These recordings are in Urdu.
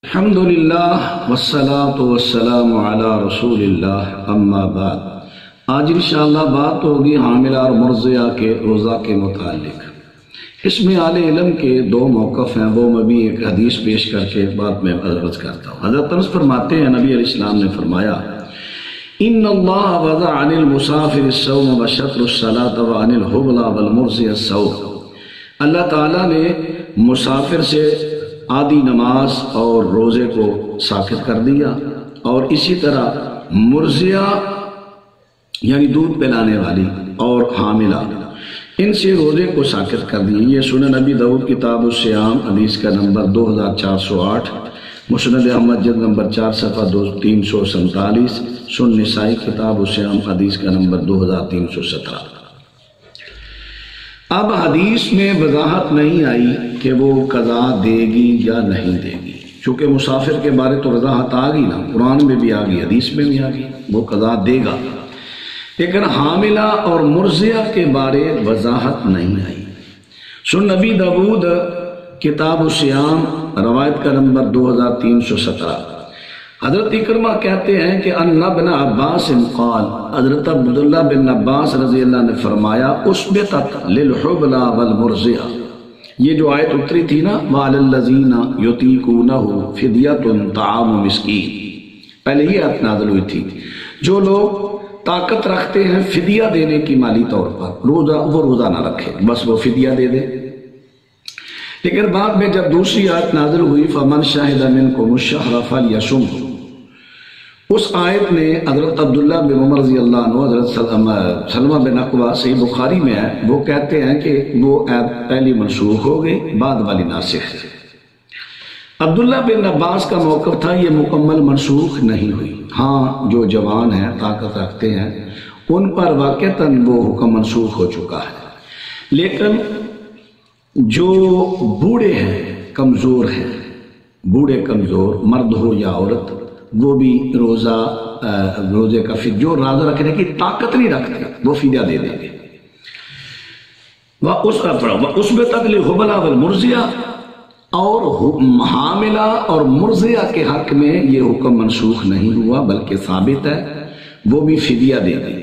الحمدللہ والصلاة والسلام علی رسول اللہ اما بعد۔ آج انشاءاللہ بات ہوگی حاملہ اور مرضعہ کے روزہ کے متعلق۔ اس میں اہل علم کے دو موقف ہیں، وہ میں بھی ایک حدیث پیش کر کے بعد میں عرض کرتا ہوں۔ حضرت انس فرماتے ہیں نبی علیہ السلام نے فرمایا ان اللہ وضع عن المسافر الصوم وشطر الصلاة وعن الحبلى والمرضع الصوم۔ اللہ تعالیٰ نے مسافر سے آدھی نماز اور روزے کو ساقط کر دیا، اور اسی طرح مرضعہ یعنی دودھ پلانے والی اور حاملہ ان سے روزے کو ساقط کر دیا۔ یہ سنن نبی داؤد کتاب الصیام حدیث کا نمبر 2408، مسند احمد جلد نمبر 4 صفحہ 347، سنن نسائی کتاب الصیام حدیث کا نمبر 2317۔ اب حدیث میں وضاحت نہیں آئی کہ وہ قضا دے گی یا نہیں دے گی، چونکہ مسافر کے بارے تو وضاحت آ گئی نا، قرآن میں بھی آ گئی، حدیث میں بھی آ گئی، وہ قضا دے گا، لیکن حاملہ اور مرضعہ کے بارے وضاحت نہیں آئی۔ سنن نبی داؤد کتاب الصیام روایت کا نمبر 2317، حضرت اکرمہ کہتے ہیں کہ ان ابن عباس قال، حضرت عبداللہ بن عباس رضی اللہ نے فرمایا اسبتت للحبلى والمرضعہ، یہ جو آیت اتری تھی نا وعلی الذین یطیقونہ فدیۃ طعام مسکین، پہلے یہ آیت نازل ہوئی تھی، جو لوگ طاقت رکھتے ہیں فدیہ دینے کی مالی طور پر، وہ روزہ نہ رکھے، بس وہ فدیہ دے دے۔ لیکن بعد میں جب دوسری آیت نازل ہوئی فمن شہد منکم الشہر فلیصم، اس آیت نے حضرت عبداللہ بن عمر رضی اللہ عنہ، حضرت سلمہ بن اقویٰ صحیح بخاری میں ہے، وہ کہتے ہیں کہ وہ آیت پہلی منسوخ ہو گئی، بعد والی ناسخ ہے۔ عبداللہ بن عباس کا موقف تھا یہ مکمل منسوخ نہیں ہوئی، ہاں جو جوان ہیں طاقت رکھتے ہیں ان پر واقعتاً وہ حکم منسوخ ہو چکا ہے، لیکن جو بوڑھے ہیں کمزور ہیں، بوڑھے کمزور مرد ہو یا عورت، وہ بھی روزے کا جو روزہ رکھنے کی طاقت نہیں رکھتے وہ فدیہ دے دیں گے۔ وَأُسْبِتَتْ لِلْحُبَلَى وَالْمُرْضِعَةِ، اور حاملہ اور مرضعہ کے حق میں یہ حکم منسوخ نہیں ہوا بلکہ ثابت ہے، وہ بھی فدیہ دے دیں۔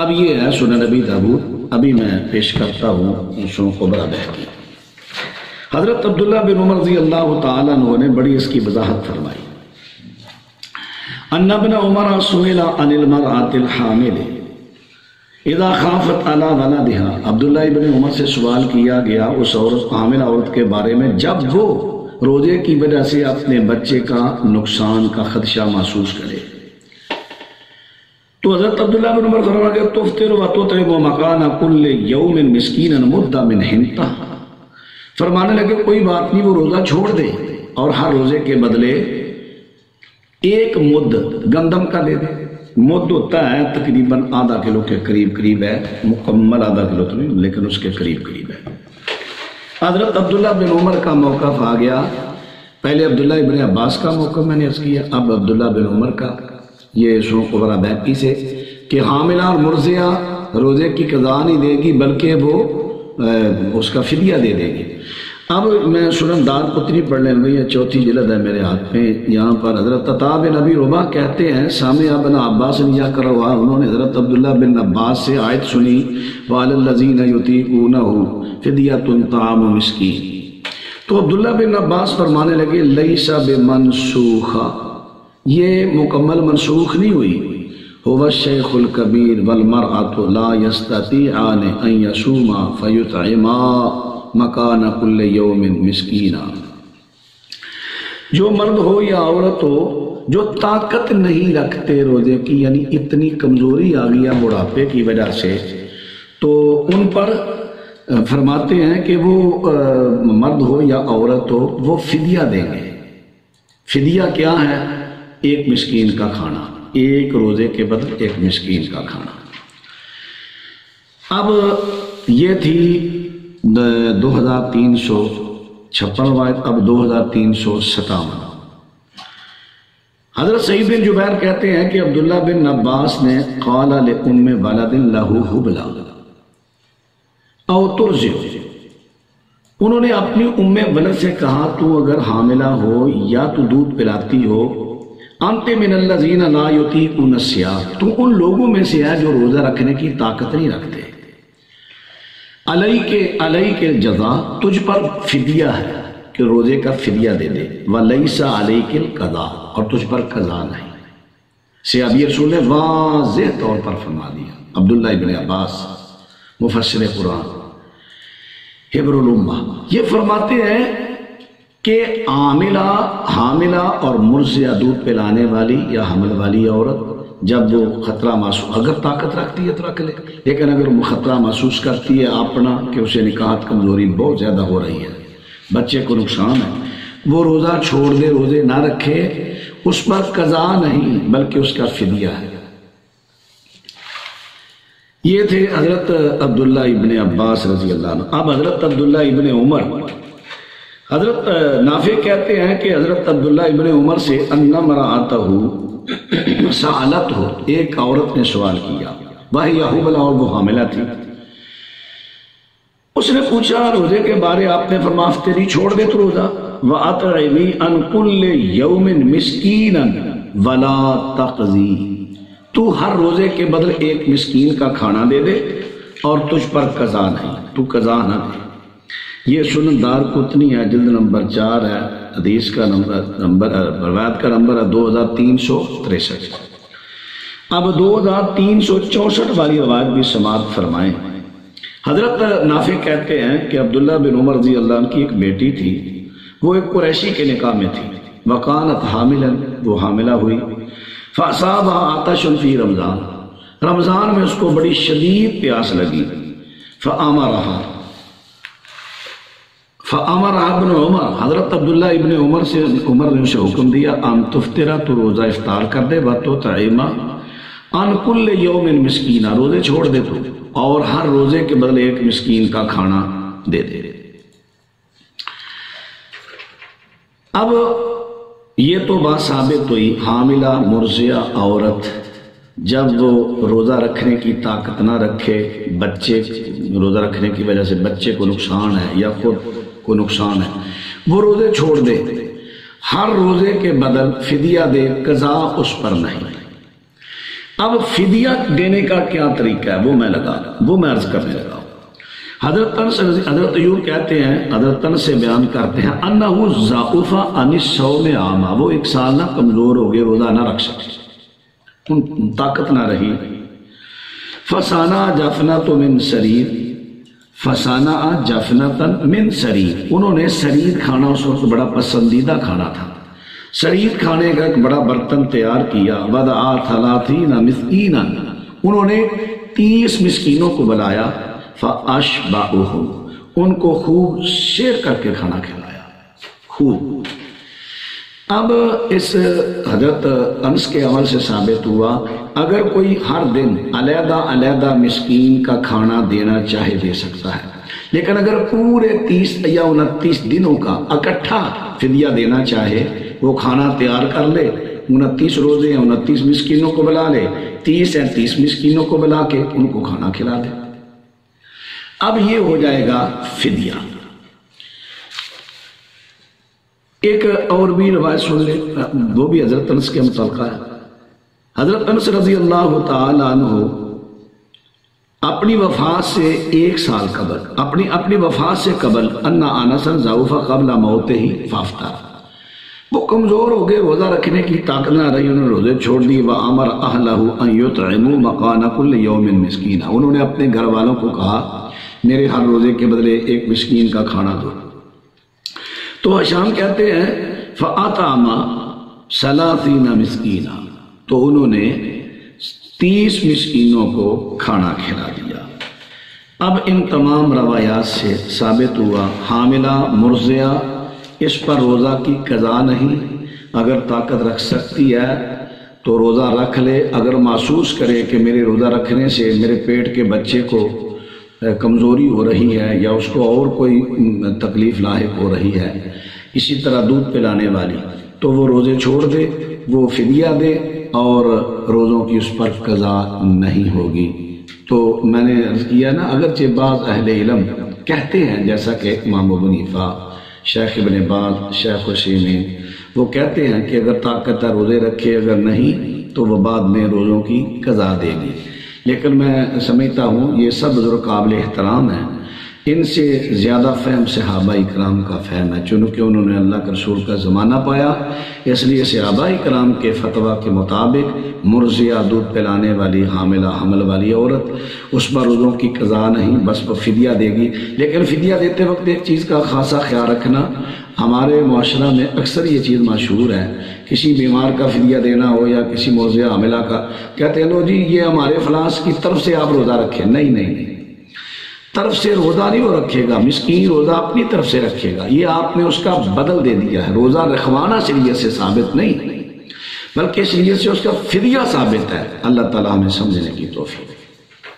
اب یہ ہے سنن نبی داؤد، ابھی میں پیش کرتا ہوں سنن خبرہ بہقی۔ حضرت عبداللہ بن عمر رضی اللہ تعالیٰ عنہ نے بڑی اس کی وضاحت فرمائی۔ ان ابن عمر سئل عن المرأة الحامل اذا خافت علی ولدها، عبداللہ ابن عمر سے سوال کیا گیا اس عورت حاملہ عورت کے بارے میں جب وہ روزے کی وجہ سے اپنے بچے کا نقصان کا خدشہ محسوس کرے، تو حضرت عبداللہ بن عمر فرمایا کہ تفطر وتطعم مکان کل یوم مسکینا مد من حنطہ، فرمانے لگے کوئی بات نہیں، وہ روزہ چھوڑ دے اور ہر روزے کے بدلے ایک مد گندم کا دے دے۔ مد ہوتا ہے تقریباً آدھا کلو کے قریب ہے، مکمل آدھا کلو تو نہیں لیکن اس کے قریب ہے۔ حضرت عبداللہ بن عمر کا موقف آ گیا، پہلے عبداللہ ابن عباس کا موقف میں نے عرض کیا، اب عبداللہ بن عمر کا، یہ سنن خبرہ بہقی سے، کہ حاملہ اور مرضعہ روزے کی قضا نہیں دے گی بلکہ وہ اس کا فدیہ دے دے گی۔ اب میں سنن دار قطنی پڑھ لیں گے، یہ چوتھی جلد ہے میرے ہاتھ میں، یہاں پر حضرت عطا بن ابی رباح کہتے ہیں سامع ابن عباس یقرأ، انہوں نے حضرت عبداللہ بن عباس سے آیت سنی وعلی الذین یطیقونہ فدیۃ طعام مسکین، تو عبداللہ بن عباس فرمانے لگے لیس بمنسوخہ، یہ مکمل منسوخ نہیں ہوئی، هو الشیخ الکبیر والمرأة لا یستطیعان ان یصوما فیطعما مکان کل یوم مسکینا، جو مرد ہو یا عورت ہو جو طاقت نہیں رکھتے روزے کی، یعنی اتنی کمزوری آ گئی ہے بڑھاپے کی وجہ سے، تو ان پر فرماتے ہیں کہ وہ مرد ہو یا عورت ہو وہ فدیہ دیں گے۔ فدیہ کیا ہے؟ ایک مسکین کا کھانا، ایک روزے کے بدلے ایک مسکین کا کھانا۔ اب یہ تھی 2356 روایت، اب 2357۔ حضرت سعید بن جبیر کہتے ہیں کہ عبداللہ بن عباس نے قال لأم ولد له حبلى او ترضع، انہوں نے اپنی ام ولد سے کہا تو اگر حاملہ ہو یا تو دودھ پلاتی ہو، انت من الذین لا یطیقون الصیام، تو ان لوگوں میں سے ہے جو روزہ رکھنے کی طاقت نہیں رکھتے، علیک الجزا، تجھ پر فدیہ ہے کہ روزے کا فدیہ دے دے، ولیس علیک القضاء، اور تجھ پر قضا نہیں۔ صحابی رسول نے واضح طور پر فرما دیا۔ عبداللہ ابن عباس مفسر قرآن حبر الامہ یہ فرماتے ہیں کہ حاملہ اور مرضعہ، دودھ پلانے والی یا حمل والی عورت، جب وہ خطرہ محسوس، اگر طاقت رکھتی ہے تو رکھ لے، لیکن اگر وہ خطرہ محسوس کرتی ہے اپنا کہ اسے نکاحت کمزوری بہت زیادہ ہو رہی ہے، بچے کو نقصان ہے، وہ روزہ چھوڑ دے، روزے نہ رکھے، اس پر قضا نہیں بلکہ اس کا فدیہ ہے۔ یہ تھے حضرت عبداللہ ابن عباس رضی اللہ عنہ۔ اب حضرت عبداللہ ابن عمر، حضرت نافع کہتے ہیں کہ حضرت عبداللہ ابن عمر سے ان امرأتہ سألتہ، ایک عورت نے سوال کیا، وہی حبلہ، اور وہ حاملہ تھی، اس نے پوچھا روزے کے بارے، آپ نے فرمایا افطری، چھوڑ دے تو روزہ، وَأَطْعِمِي عَنْ كُلِّ يَوْمٍ مِسْكِينًا وَلَا تَقْضِي، تو ہر روزے کے بدل ایک مسکین کا کھانا دے دے اور تجھ پر قضا نہیں، تو قضا نہ دے۔ یہ سنن دارقطنی ہے، جلد نمبر 4 ہے، حدیث کا نمبر روایت کا نمبر ہے 2363۔ اب 2364 والی روایت بھی سماعت فرمائیں۔ حضرت نافع کہتے ہیں کہ عبداللہ بن عمر رضی اللہ عنہ کی ایک بیٹی تھی، وہ ایک قریشی کے نکاح میں تھی، وکانت حاملا، وہ حاملہ ہوئی، فاصابها عطش فی رمضان، رمضان میں اس کو بڑی شدید پیاس لگی، فامرها ابن عمر، حضرت عبداللہ ابن عمر نے اسے حکم دیا، ان تفطر، تو روزہ افطار کر دے، وتطعم عن کل یوم مسکینا، روزے چھوڑ دے تو، اور ہر روزے کے بدلے ایک مسکین کا کھانا دے دے۔ اب یہ تو بات ثابت ہوئی، حاملہ مرضعہ عورت جب وہ روزہ رکھنے کی طاقت نہ رکھے، بچے روزہ رکھنے کی وجہ سے بچے کو نقصان ہے یا خود کو نقصان ہے، وہ روزے چھوڑ دے، ہر روزے کے بدل فدیہ دے، قضا اس پر نہیں۔ اب فدیہ دینے کا کیا طریقہ ہے وہ میں عرض کرنے لگا۔ حضرت ایوب کہتے ہیں، حضرت انس سے بیان کرتے ہیں، انہو ضعف عن الصوم عاما، وہ ایک سال نہ کمزور ہو گئے، روزہ نہ رکھ سکے، طاقت نہ رہی۔ فسانا جفنۃ من سریر، فسانا جفنۃ من سریر، انہوں نے سرید کھانا اس وقت بڑا پسندیدہ کھانا تھا، سرید کھانے کا ایک بڑا برتن تیار کیا، ودعا 30 مسکینا، انہوں نے 30 مسکینوں کو بلایا، فاشبعہم، ان کو خوب شیر کر کے کھانا کھلایا، خوب۔ اب اس حضرت انس کے عمل سے ثابت ہوا اگر کوئی ہر دن علیحدہ مسکین کا کھانا دینا چاہے دے سکتا ہے، لیکن اگر پورے 30 یا 29 دنوں کا اکٹھا فدیہ دینا چاہے، وہ کھانا تیار کر لے، 29 روزے ہیں 29 مسکینوں کو بلا لے، 30 ہیں 30 مسکینوں کو بلا کے ان کو کھانا کھلا دے۔ اب یہ ہو جائے گا فدیہ۔ ایک اور بھی روایت سن لے، وہ بھی حضرت انس کے متعلقہ ہے۔ حضرت انس رضی اللہ تعالی عنہ اپنی وفات سے 1 سال قبل، اپنی وفات سے قبل، ان انسا ضعف قبل موتہ فافطر، وہ کمزور ہو گئے، روزہ رکھنے کی طاقت نہ رہی، انہوں نے روزے چھوڑ دیے، وامر اہلہ ان یطعموا مکان کل یوم مسکینا، انہوں نے اپنے گھر والوں کو کہا میرے ہر روزے کے بدلے ایک مسکین کا کھانا دو۔ تو ہشام کہتے ہیں فاطعم 30 مسکینا، تو انہوں نے 30 مسکینوں کو کھانا کھلا دیا۔ اب ان تمام روایات سے ثابت ہوا حاملہ مرضعہ اس پر روزہ کی قضا نہیں، اگر طاقت رکھ سکتی ہے تو روزہ رکھ لے، اگر محسوس کرے کہ میرے روزہ رکھنے سے میرے پیٹ کے بچے کو کمزوری ہو رہی ہے یا اس کو اور کوئی تکلیف لاحق ہو رہی ہے، اسی طرح دودھ پلانے والی، تو وہ روزے چھوڑ دے، وہ فدیہ دے، اور روزوں کی اس پر قضا نہیں ہوگی۔ تو میں نے عرض کیا نا، اگرچہ بعض اہل علم کہتے ہیں جیسا کہ امام ابو حنیفہ، شیخ ابن باز، شیخ عثیمین، وہ کہتے ہیں کہ اگر طاقت ہے روزے رکھے، اگر نہیں تو وہ بعد میں روزوں کی قضا دے گی۔ لیکن میں سمجھتا ہوں یہ سب بزرگ قابل احترام ہیں، ان سے زیادہ فہم صحابہ اکرام کا فہم ہے، چونکہ انہوں نے اللہ کے رسول کا زمانہ پایا، اس لیے صحابہ اکرام کے فتویٰ کے مطابق مرضیہ، دودھ پلانے والی، حاملہ حمل والی عورت، اس پر روزوں کی قضا نہیں، بس وہ فدیہ دے گی۔ لیکن فدیہ دیتے وقت ایک چیز کا خاصا خیال رکھنا، ہمارے معاشرہ میں اکثر یہ چیز مشہور ہے، کسی بیمار کا فدیہ دینا ہو یا کسی مرضیہ حاملہ کا، کہتے ہیں لو جی یہ ہمارے فلاس کی طرف سے آپ روزہ رکھیں۔ نہیں، طرف سے روزہ نہیں وہ رکھے گا، مسکین روزہ اپنی طرف سے رکھے گا، یہ آپ نے اس کا بدل دے دیا ہے۔ روزہ رکھوانا شریعت سے ثابت نہیں، بلکہ شریعت سے اس کا فدیہ ثابت ہے۔ اللہ تعالیٰ ہمیں سمجھنے کی توفیق۔